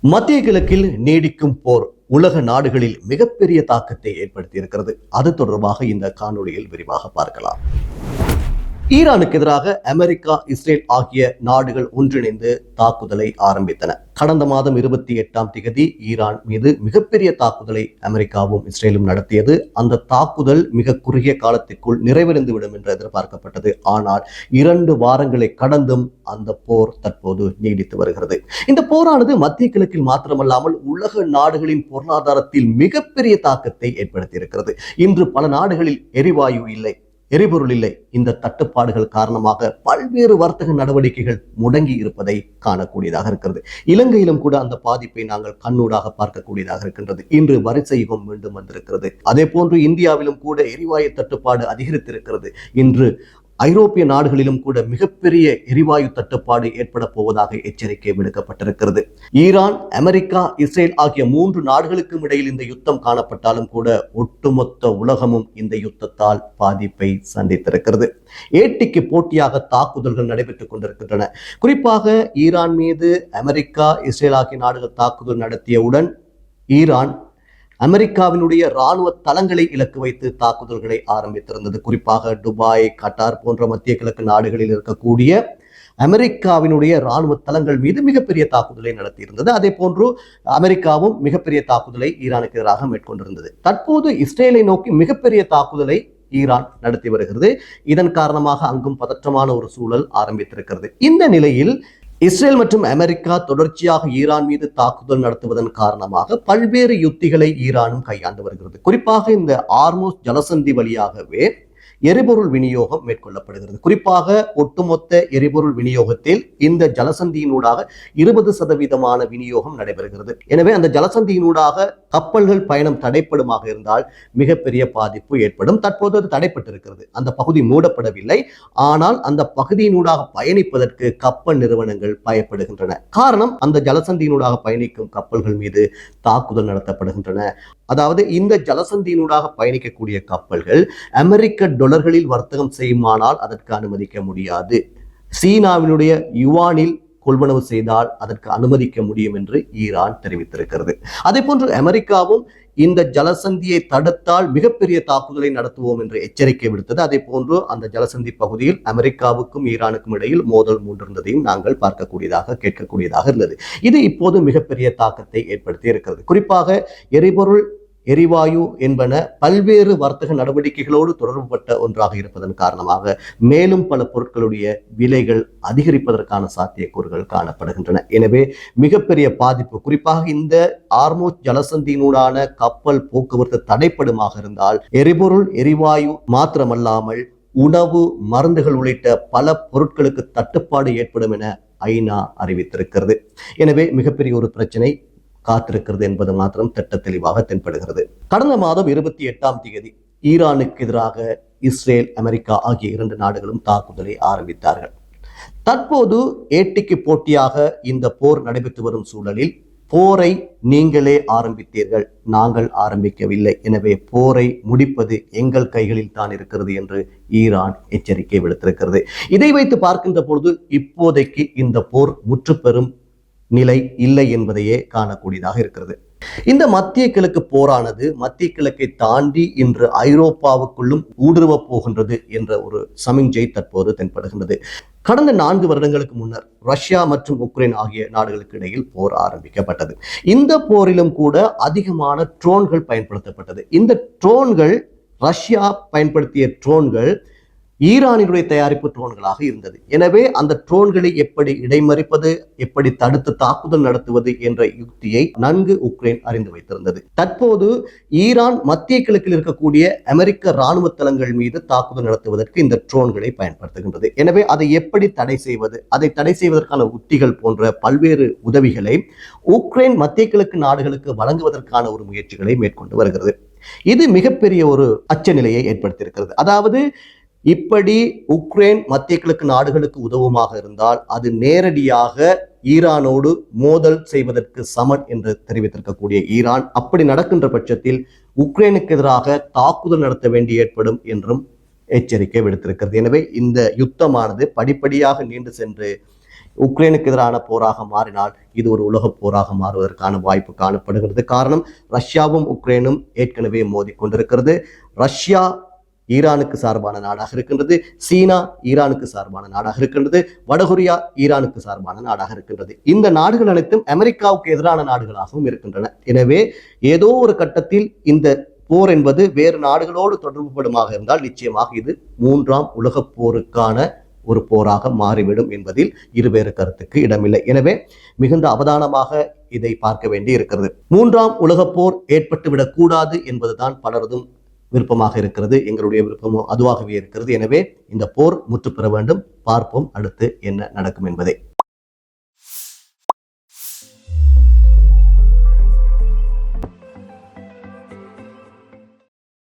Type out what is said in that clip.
மத்திய கிழக்கில் நீடிக்கும் போர் உலக நாடுகளில் மிகப்பெரிய தாக்கத்தை ஏற்படுத்தி இருக்கிறது. அது தொடர்பாக இந்த காணொளியில் விரிவாக பார்க்கலாம். ஈரானுக்கு எதிராக அமெரிக்கா, இஸ்ரேல் ஆகிய நாடுகள் ஒன்றிணைந்து தாக்குதலை ஆரம்பித்தன. கடந்த மாதம் 28 ஈரான் மீது மிகப்பெரிய தாக்குதலை அமெரிக்காவும் இஸ்ரேலும் நடத்தியது. அந்த தாக்குதல் மிக குறுகிய காலத்திற்குள் நிறைவடைந்துவிடும் என்று எதிர்பார்க்கப்பட்டது. ஆனால் 2 வாரங்களை கடந்தும் அந்த போர் தற்போது நீடித்து வருகிறது. இந்த போரானது மத்திய கிழக்கில் மாத்திரமல்லாமல் உலக நாடுகளின் பொருளாதாரத்தில் மிகப்பெரிய தாக்கத்தை ஏற்படுத்தி இருக்கிறது. இன்று பல நாடுகளில் எரிவாயு இல்லை, எரிபொருள் இல்லை. இந்த தட்டுப்பாடுகள் காரணமாக பல்வேறு வர்த்தக நடவடிக்கைகள் முடங்கி இருப்பதை காணக்கூடியதாக இருக்கிறது. இலங்கையிலும் கூட அந்த பாதிப்பை நாங்கள் கண்ணூடாக பார்க்கக்கூடியதாக இருக்கின்றது. இன்று வரிசை யுகம் மீண்டும் வந்திருக்கிறது. அதே போன்று இந்தியாவிலும் கூட எரிவாயு தட்டுப்பாடு அதிகரித்திருக்கிறது. இன்று ஐரோப்பிய நாடுகளிலும் கூட மிகப்பெரிய எரிவாயு தட்டுப்பாடு ஏற்பட போவதாக எச்சரிக்கை விடுக்கப்பட்டிருக்கிறது. ஈரான், அமெரிக்கா, இஸ்ரேல் ஆகிய 3 நாடுகளுக்கும் இடையில் இந்த யுத்தம் காணப்பட்டாலும் கூட ஒட்டுமொத்த உலகமும் இந்த யுத்தத்தால் பாதிப்பை சந்தித்திருக்கிறது. ஏட்டிக்கு போட்டியாக தாக்குதல்கள் நடைபெற்றுக் கொண்டிருக்கின்றன. குறிப்பாக ஈரான் மீது அமெரிக்கா, இஸ்ரேல் ஆகிய நாடுகள் தாக்குதல் நடத்தியவுடன் ஈரான் அமெரிக்காவினுடைய இராணுவ தளங்களை இலக்கு வைத்து தாக்குதல்களை ஆரம்பித்திருந்தது. குறிப்பாக துபாய், கட்டார் போன்ற மத்திய கிழக்கு நாடுகளில் இருக்கக்கூடிய அமெரிக்காவினுடைய இராணுவ தளங்கள் மீது மிகப்பெரிய தாக்குதலை நடத்தியிருந்தது. அதே போன்று அமெரிக்காவும் மிகப்பெரிய தாக்குதலை ஈரானுக்கு எதிராக மேற்கொண்டிருந்தது. தற்போது இஸ்ரேலை நோக்கி மிகப்பெரிய தாக்குதலை ஈரான் நடத்தி வருகிறது. இதன் காரணமாக அங்கும் பதற்றமான ஒரு சூழல் ஆரம்பித்திருக்கிறது. இந்த நிலையில் இஸ்ரேல் மற்றும் அமெரிக்கா தொடர்ச்சியாக ஈரான் மீது தாக்குதல் நடத்துவதன் காரணமாக பல்வேறு யுத்திகளை ஈரானும் கையாண்டு வருகிறது. குறிப்பாக இந்த ஹார்முஸ் ஜலசந்தி வழியாகவே எரிபொருள் விநியோகம் மேற்கொள்ளப்படுகிறது. குறிப்பாக ஒட்டுமொத்த எரிபொருள் விநியோகத்தில் இந்த ஜலசந்தியினூடாக 20% விநியோகம் நடைபெறுகிறது. எனவே அந்த ஜலசந்தியினூடாக கப்பல்கள் பயணம் தடைப்படுமாக இருந்தால் மிகப்பெரிய பாதிப்பு ஏற்படும். தற்போது அது தடைப்பட்டிருக்கிறது. அந்த பகுதி மூடப்படவில்லை. ஆனால் அந்த பகுதியினூடாக பயணிப்பதற்கு கப்பல் நிறுவனங்கள் பயப்படுகின்றன. காரணம், அந்த ஜலசந்தியினூடாக பயணிக்கும் கப்பல்கள் மீது தாக்குதல் நடத்தப்படுகின்றன. அதாவது இந்த ஜலசந்தியினூடாக பயணிக்கக்கூடிய கப்பல்கள் அமெரிக்க டாலர்களில் வர்த்தகம் செய்யுமானால் அதற்கு அனுமதிக்க முடியாது. சீனாவினுடைய யுவானில் கொள்வனவு செய்தால் அதற்கு அனுமதிக்க முடியும் என்று ஈரான் தெரிவித்திருக்கிறது. அதே போன்று அமெரிக்காவும் இந்த ஜலசந்தியை தடுத்தால் மிகப்பெரிய தாக்குதலை நடத்துவோம் என்று எச்சரிக்கை விடுத்தது. அதே போன்று அந்த ஜலசந்தி பகுதியில் அமெரிக்காவுக்கும் ஈரானுக்கும் இடையில் மோதல் மூண்டிருந்ததையும் நாங்கள் பார்க்கக்கூடியதாக, கேட்கக்கூடியதாக இருந்தது. இது இப்போது மிகப்பெரிய தாக்கத்தை ஏற்படுத்தி இருக்கிறது. குறிப்பாக எரிபொருள், எரிவாயு என்பன பல்வேறு வர்த்தக நடவடிக்கைகளோடு தொடர்புபட்ட ஒன்றாக இருப்பதன் காரணமாக மேலும் பல பொருட்களுடைய விலைகள் அதிகரிப்பதற்கான சாத்தியக்கூறுகள் காணப்படுகின்றன. எனவே மிகப்பெரிய பாதிப்பு, குறிப்பாக இந்த ஹார்முஸ் ஜலசந்தியினூடான கப்பல் போக்குவரத்து தடைப்படுமாக இருந்தால் எரிபொருள், எரிவாயு மாத்திரமல்லாமல் உணவு, மருந்துகள் உள்ளிட்ட பல பொருட்களுக்கு தட்டுப்பாடு ஏற்படும் என ஐநா அறிவித்திருக்கிறது. எனவே மிகப்பெரிய ஒரு பிரச்சனை காத்திருக்கிறது என்பது மாத்திரம் திட்ட தெளிவாக தென்படுகிறது. கடந்த மாதம் 28 ஈரானுக்கு எதிராக இஸ்ரேல், அமெரிக்கா ஆகிய 2 நாடுகளும் தாக்குதலை ஆரம்பித்தார்கள். தற்போது ஏட்டிக்கு போட்டியாக இந்த போர் நடைபெற்று வரும் சூழலில் போரை நீங்களே ஆரம்பித்தீர்கள், நாங்கள் ஆரம்பிக்கவில்லை. எனவே போரை முடிப்பது எங்கள் கைகளில் தான் இருக்கிறது என்று ஈரான் எச்சரிக்கை விடுத்திருக்கிறது. இதை வைத்து பார்க்கின்ற பொழுது இப்போதைக்கு இந்த போர் முற்றுப்பெறும் நிலை இல்லை என்பதையே காணக்கூடியதாக இருக்கிறது. இந்த மத்திய கிழக்கு போரானது மத்திய கிழக்கை தாண்டி இன்று ஐரோப்பாவுக்குள்ளும் ஊடுருவப் போகின்றது என்ற ஒரு சமிஞ்சை தற்போது தென்படுகின்றது. கடந்த 4 வருடங்களுக்கு முன்னர் ரஷ்யா மற்றும் உக்ரைன் ஆகிய நாடுகளுக்கு இடையில் போர் ஆரம்பிக்கப்பட்டது. இந்த போரிலும் கூட அதிகமான ட்ரோன்கள் பயன்படுத்தப்பட்டது. இந்த ட்ரோன்கள், ரஷ்யா பயன்படுத்திய ட்ரோன்கள் ஈரானினுடைய தயாரிப்பு ட்ரோன்களாக இருந்தது. எனவே அந்த ட்ரோன்களை எப்படி இடைமறிப்பது, எப்படி தடுத்து தாக்குதல் நடத்துவது என்ற யுக்தியை நன்கு உக்ரைன் அறிந்து வைத்திருந்தது. தற்போது ஈரான் மத்திய கிழக்கில் இருக்கக்கூடிய அமெரிக்க இராணுவ தளங்கள் மீது தாக்குதல் நடத்துவதற்கு இந்த ட்ரோன்களை பயன்படுத்துகின்றது. எனவே அதை எப்படி தடை செய்வது, அதை தடை செய்வதற்கான உத்திகள் போன்ற பல்வேறு உதவிகளை உக்ரைன் மத்திய கிழக்கு நாடுகளுக்கு வழங்குவதற்கான ஒரு முயற்சிகளை மேற்கொண்டு வருகிறது. இது மிகப்பெரிய ஒரு அச்சநிலையை ஏற்படுத்தியிருக்கிறது. அதாவது இப்படி உக்ரைன் மத்திய கிழக்கு நாடுகளுக்கு உதவுமாக இருந்தால் அது நேரடியாக ஈரானோடு மோதல் செய்வதற்கு சமன் என்று தெரிவித்திருக்கக்கூடிய ஈரான் அப்படி நடக்கின்ற பட்சத்தில் உக்ரைனுக்கு எதிராக தாக்குதல் நடத்த வேண்டி ஏற்படும் என்றும் எச்சரிக்கை விடுத்திருக்கிறது. எனவே இந்த யுத்தமானது படிப்படியாக நீண்டு சென்று உக்ரைனுக்கு எதிரான போராக மாறினால் இது ஒரு உலக போராக மாறுவதற்கான வாய்ப்பு காணப்படுகிறது. காரணம், ரஷ்யாவும் உக்ரைனும் ஏற்கனவே மோதி கொண்டிருக்கிறது. ரஷ்யா ஈரானுக்கு சார்பான நாடாக இருக்கின்றது, சீனா ஈரானுக்கு சார்பான நாடாக இருக்கின்றது, வடகொரியா ஈரானுக்கு சார்பான நாடாக இருக்கின்றது. இந்த நாடுகள் அனைத்தும் அமெரிக்காவுக்கு எதிரான நாடுகளாகவும் இருக்கின்றன. எனவே ஏதோ ஒரு கட்டத்தில் இந்த போர் என்பது வேறு நாடுகளோடு தொடர்பு படுமாக இருந்தால் நிச்சயமாக இது 3ஆம் உலகப் போருக்கான ஒரு போராக மாறிவிடும் என்பதில் இருவேறு கருத்துக்கு இடமில்லை. எனவே மிகுந்த அவதானமாக இதை பார்க்க வேண்டி இருக்கிறது. 3ஆம் உலகப் போர் ஏற்பட்டுவிடக் கூடாது என்பதுதான் பலரதும் விருப்பமாக இருக்கிறது. எங்களுடைய விருப்பமும் அதுவாகவே இருக்கிறது. எனவே இந்த போர் முற்று பெற வேண்டும். பார்ப்போம் அடுத்து என்ன நடக்கும் என்பதை.